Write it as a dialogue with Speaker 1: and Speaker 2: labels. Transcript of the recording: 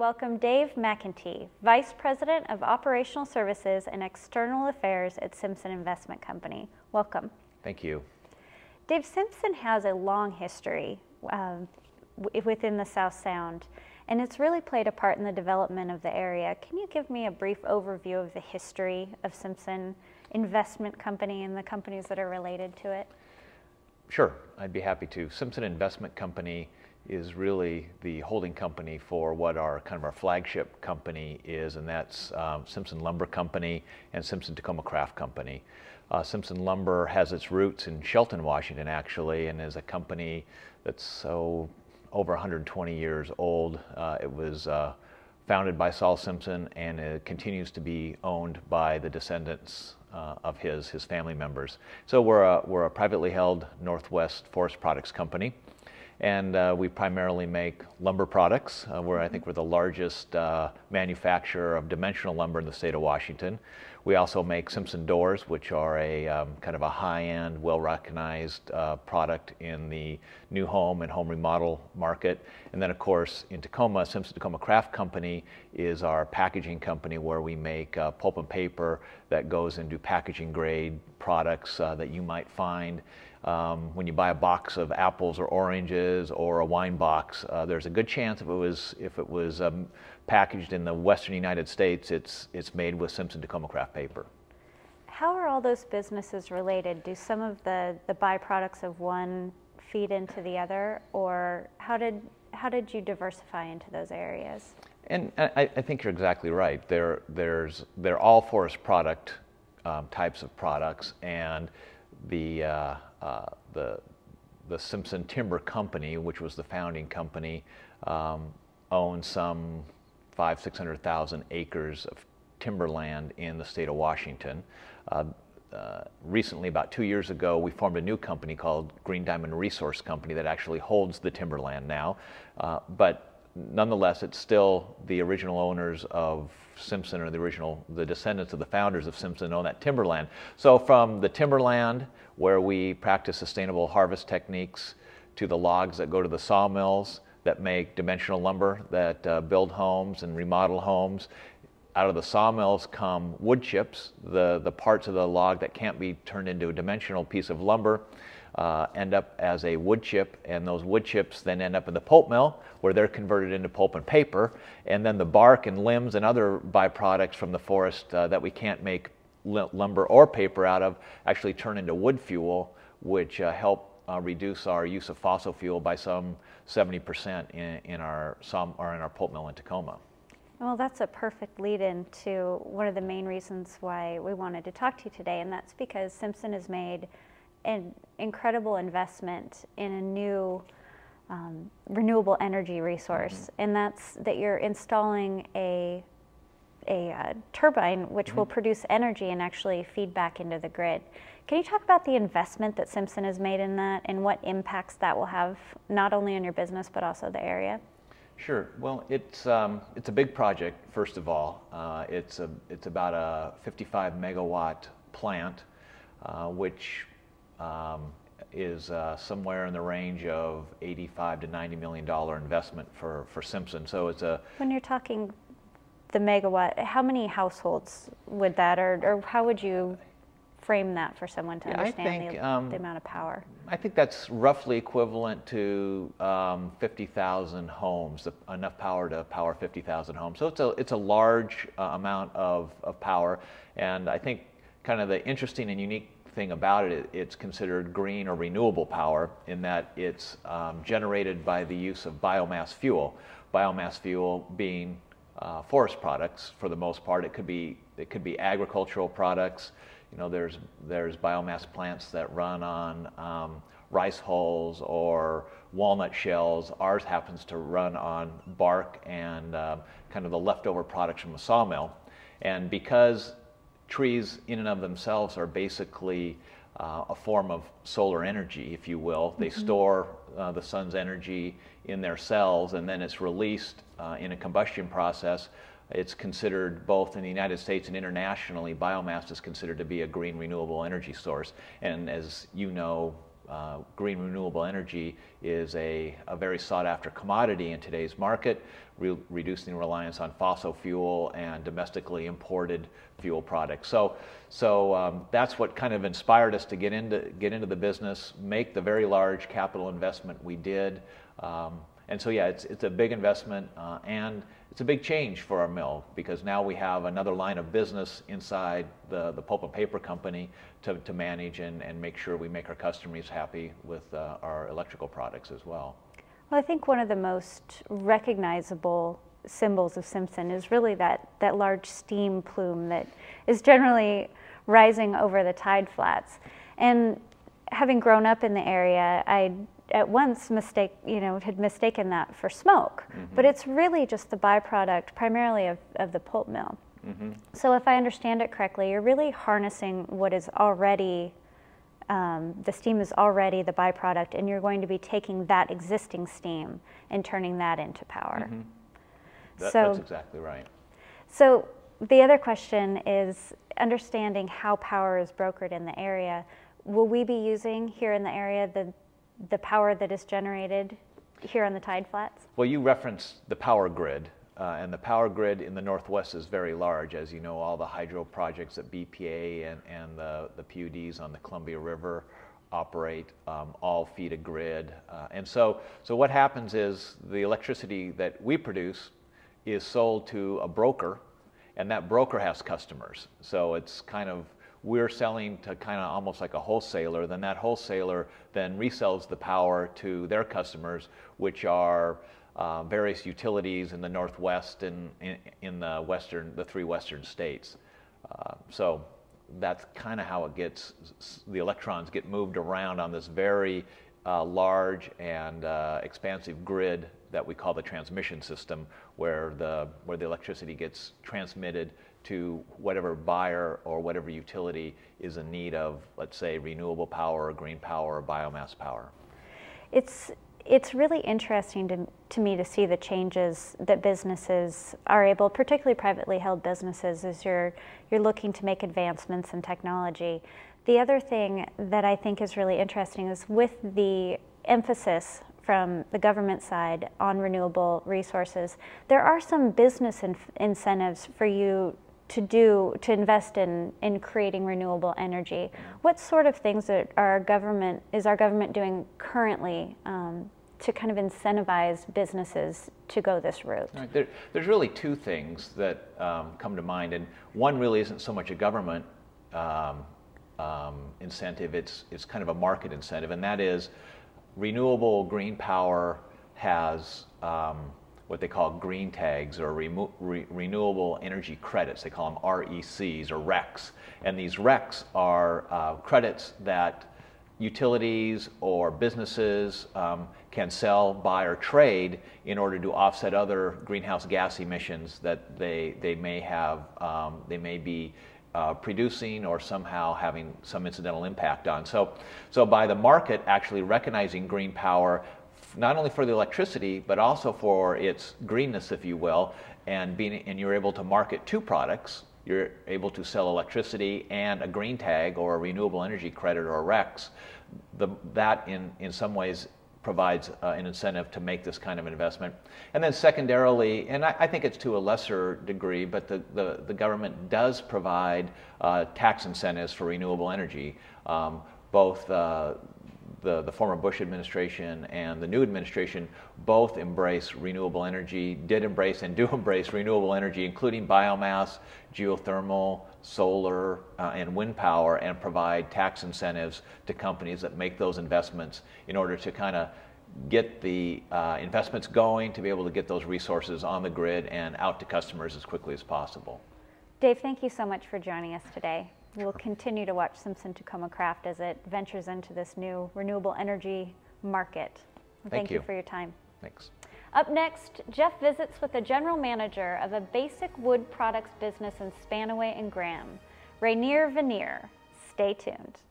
Speaker 1: welcome Dave McEntee, Vice President of Operational Services and External Affairs at Simpson Investment Company. Welcome.
Speaker 2: Thank you.
Speaker 1: Dave, Simpson has a long history within the South Sound, and it's really played a part in the development of the area. Can you give me a brief overview of the history of Simpson Investment Company and the companies that are related to it?
Speaker 2: Sure, I'd be happy to. Simpson Investment Company is really the holding company for what our flagship company is, and that's Simpson Lumber Company and Simpson Tacoma Craft Company. Simpson Lumber has its roots in Shelton, Washington, actually, and is a company that's over 120 years old. It was founded by Saul Simpson, and it continues to be owned by the descendants of his family members. So we're a privately held Northwest forest products company, and we primarily make lumber products. I think we're the largest manufacturer of dimensional lumber in the state of Washington. We also make Simpson doors, which are a kind of a high-end, well-recognized product in the new home and home remodel market. And then, of course, in Tacoma, Simpson Tacoma Craft Company is our packaging company, where we make pulp and paper that goes into packaging grade products that you might find when you buy a box of apples or oranges or a wine box. There's a good chance if it was packaged in the western United States, it's made with Simpson Tacoma Craft paper.
Speaker 1: How are all those businesses related? Do some of the byproducts of one feed into the other, or how did you diversify into those areas?
Speaker 2: And I think you're exactly right. They're all forest product types of products, and the Simpson Timber Company, which was the founding company, owns some 500,000–600,000 acres of timberland in the state of Washington. Recently, about 2 years ago, we formed a new company called Green Diamond Resource Company that actually holds the timberland now. But nonetheless, it's still the original owners of Simpson, or the descendants of the founders of Simpson, own that timberland. So from the timberland, where we practice sustainable harvest techniques, to the logs that go to the sawmills that make dimensional lumber that build homes and remodel homes. Out of the sawmills come wood chips, the parts of the log that can't be turned into a dimensional piece of lumber end up as a wood chip, and those wood chips then end up in the pulp mill, where they're converted into pulp and paper, and then the bark and limbs and other byproducts from the forest that we can't make lumber or paper out of actually turn into wood fuel, which help reduce our use of fossil fuel by some 70% in our pulp mill in Tacoma.
Speaker 1: Well, that's a perfect lead-in to one of the main reasons why we wanted to talk to you today, and that's because Simpson has made an incredible investment in a new renewable energy resource, and that's that you're installing a turbine which will produce energy and actually feed back into the grid. Can you talk about the investment that Simpson has made in that, and what impacts that will have not only on your business but also the area?
Speaker 2: Sure. Well, it's a big project. First of all, it's about a 55 megawatt plant, which is somewhere in the range of $85 to $90 million investment for Simpson. So it's a. When
Speaker 1: you're talking the megawatt, how many households would that, or how would you frame that for someone to understand the amount of power?
Speaker 2: I think that's roughly equivalent to 50,000 homes, enough power to power 50,000 homes. So it's a large amount of power, and I think kind of the interesting and unique thing about it, it's considered green or renewable power in that it's generated by the use of biomass fuel. Biomass fuel being forest products for the most part. It could be agricultural products. You know, there's biomass plants that run on rice hulls or walnut shells. Ours happens to run on bark and kind of the leftover products from a sawmill. And because trees in and of themselves are basically a form of solar energy, if you will, they store the sun's energy in their cells, and then it's released in a combustion process. It's considered, both in the United States and internationally, biomass is considered to be a green renewable energy source. And as you know, green renewable energy is a very sought after commodity in today's market, reducing reliance on fossil fuel and domestically imported fuel products. So that's what kind of inspired us to get into the business, make the very large capital investment we did. And so yeah, it's a big investment and it's a big change for our mill, because now we have another line of business inside the pulp and paper company to manage and make sure we make our customers happy with our electrical products as well.
Speaker 1: Well, I think one of the most recognizable symbols of Simpson is really that large steam plume that is generally rising over the tide flats. And having grown up in the area, I at once had mistaken that for smoke, but it's really just the byproduct primarily of the pulp mill. So if I understand it correctly, you're really harnessing what is already, the steam is already the byproduct, and you're going to be taking that existing steam and turning that into power.
Speaker 2: That's exactly right.
Speaker 1: So the other question is understanding how power is brokered in the area. Will we be using here in the area the power that is generated here on the tide flats?
Speaker 2: Well, you referenced the power grid, and the power grid in the Northwest is very large. As you know, all the hydro projects at BPA and the PUDs on the Columbia River operate, all feed a grid. And so what happens is the electricity that we produce is sold to a broker, and that broker has customers. So it's kind of, we're selling to kind of almost like a wholesaler, then that wholesaler then resells the power to their customers, which are various utilities in the Northwest and in the three western states. So that's kind of how the electrons get moved around on this very large and expansive grid that we call the transmission system, where the electricity gets transmitted to whatever buyer or whatever utility is in need of, let's say, renewable power or green power or biomass power.
Speaker 1: It's really interesting to me to see the changes that businesses are able, particularly privately held businesses, as you're looking to make advancements in technology. The other thing that I think is really interesting is with the emphasis from the government side on renewable resources, there are some business incentives for you to invest in creating renewable energy. What sort of things is our government doing currently to kind of incentivize businesses to go this route?
Speaker 2: Right. There's really two things that come to mind, and one really isn't so much a government incentive, it's kind of a market incentive, and that is renewable green power has what they call green tags, or renewable energy credits. They call them RECs or RECs. And these RECs are credits that utilities or businesses can sell, buy, or trade in order to offset other greenhouse gas emissions that they may be producing or somehow having some incidental impact on. So by the market actually recognizing green power, not only for the electricity, but also for its greenness, if you will, and you're able to market two products. You're able to sell electricity and a green tag or a renewable energy credit or RECs. That in some ways provides an incentive to make this kind of investment. And then secondarily, and I think it's to a lesser degree, but the government does provide tax incentives for renewable energy. Both the former Bush administration and the new administration both embrace renewable energy, did embrace and do embrace renewable energy, including biomass, geothermal, solar, and wind power, and provide tax incentives to companies that make those investments in order to kind of get the investments going, to be able to get those resources on the grid and out to customers as quickly as possible.
Speaker 1: Dave, thank you so much for joining us today. We'll continue to watch Simpson Tacoma Craft as it ventures into this new renewable energy market. Thank you for your time.
Speaker 2: Thanks.
Speaker 1: Up next, Jeff visits with the general manager of a basic wood products business in Spanaway and Graham, Rainier Veneer. Stay tuned.